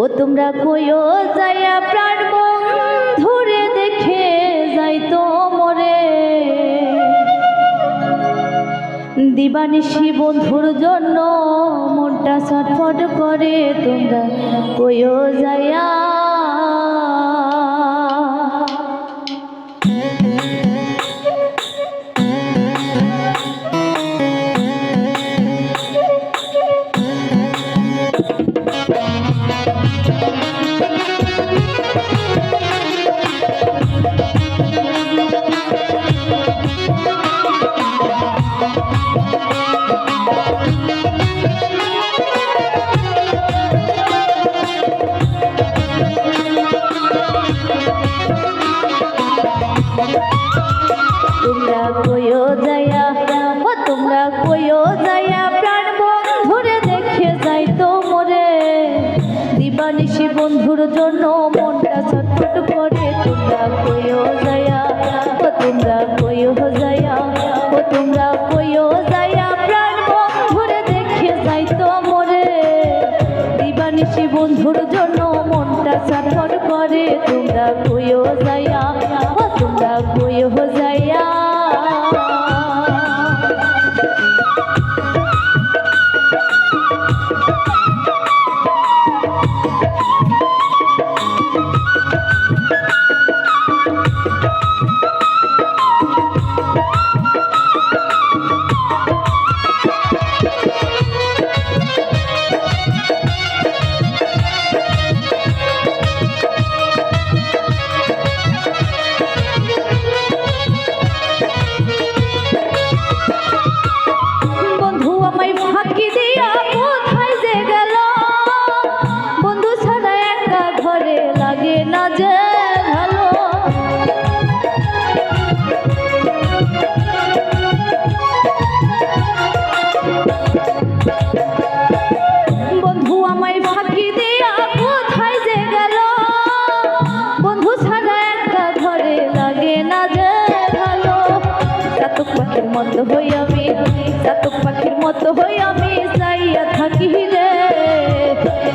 ও তোমরা কইও যাইয়া প্রাণ বন্ধুরে দেখে যাইতো মোরে দিবানিশি বন্ধুর জন্য মনটা ছটফট করে তোমরা কইও যাইয়া তোমরা কইও যাইয়া প্রাণ বন্ধুরে দেখে যাইতো মোরে দিবানিশি বন্ধুর জন্য মনটা ছটফট করে তোমরা কইও যাইয়া তোমরা কইও যাইয়া তোমরা কইও যাইয়া প্রাণ বন্ধুরে দেখে যাইতো মোরে দিবানিশি বন্ধুর জন্য মনটা ছটফট করে তোমরা কইও যাইয়া তোমরা কইও যাইয়া চাতক পাখির মতো হই আমি যাইয়া থাকি রে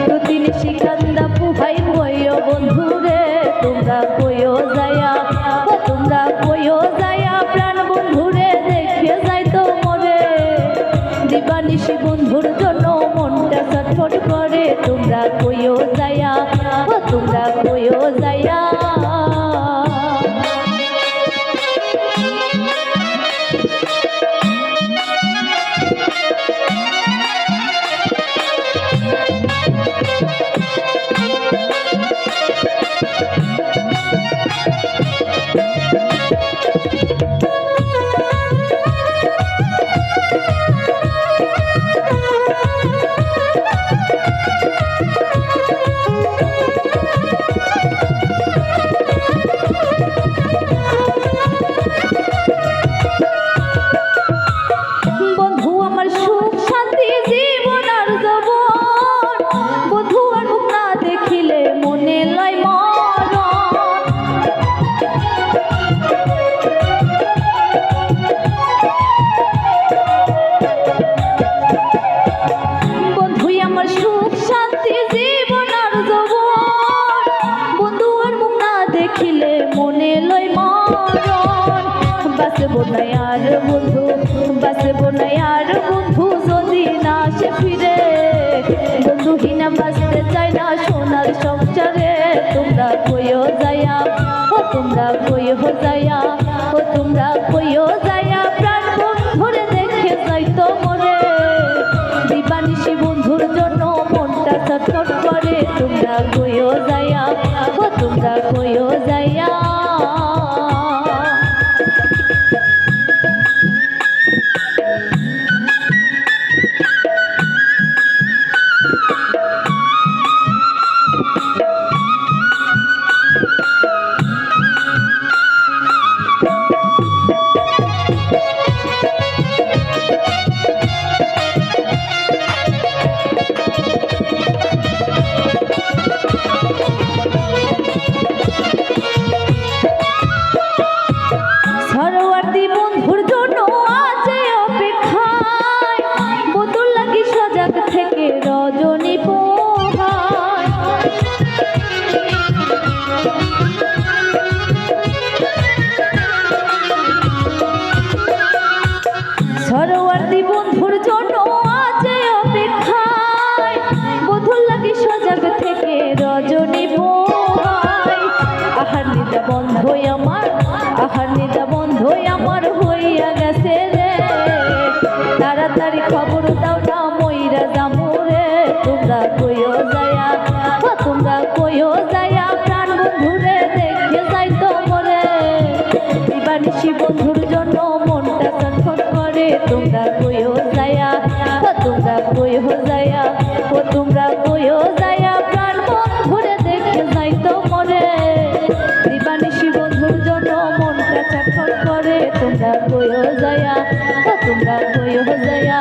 দুদিন শিকান্দা পুহাই কইও বন্ধুরে তোমরা কইও যাইয়া প্রাণ বন্ধুরে দেখে যাইতো মোরে দিবানিশি বন্ধুর জন্য মনটা ছটফট করে তোমরা কইও যাইয়া তোমরা কইও যাইয়া বাঁচবো না আর বন্ধু যদি না আসে ফিরে বন্ধুহীনা বাঁচতে চাই না সোনার সংসারে তোমরা কইও যাইয়া তোমরা কইও যাইয়া তোমরা কইও যাইয়া প্রাণ বন্ধুরে দেখে যাইতো মোরে দিবানিশি বন্ধুর জন্য মনটা ছটফট করে তোমরা কইও যাইয়া তোমরা কইও যাইয়া থেকে রজনী পোহায় সরোয়ার্দী বন্ধুর জন্য আজ অপেক্ষায়, বধুর লাগে সজাগ থেকে রজনী ভোয়। আহার নিদা বন্ধই আমার, আহার নিদা বন্ধই আমার হইয়া গেছে রে, তাড়াতাড়ি খবর দাও না মইরা জামুরে। তোমরা কইও যায়া, তোমরা কইও যায়া প্রাণ বন্ধুরে দেখে যাই তো মরে। দিবানিশি বন্ধুর জন্য মনটা ছটফট করে, তোমরা কইও যায়া, তোমরা কইও যায়া, তোমরা কইও যায়া প্রাণ বন্ধুরে দেখে যাই তো মরে। দিবানিশি বন্ধুর জন্য মনটা ছটফট করে, তোমরা কইও যায়া, তোমরা কইও যায়া।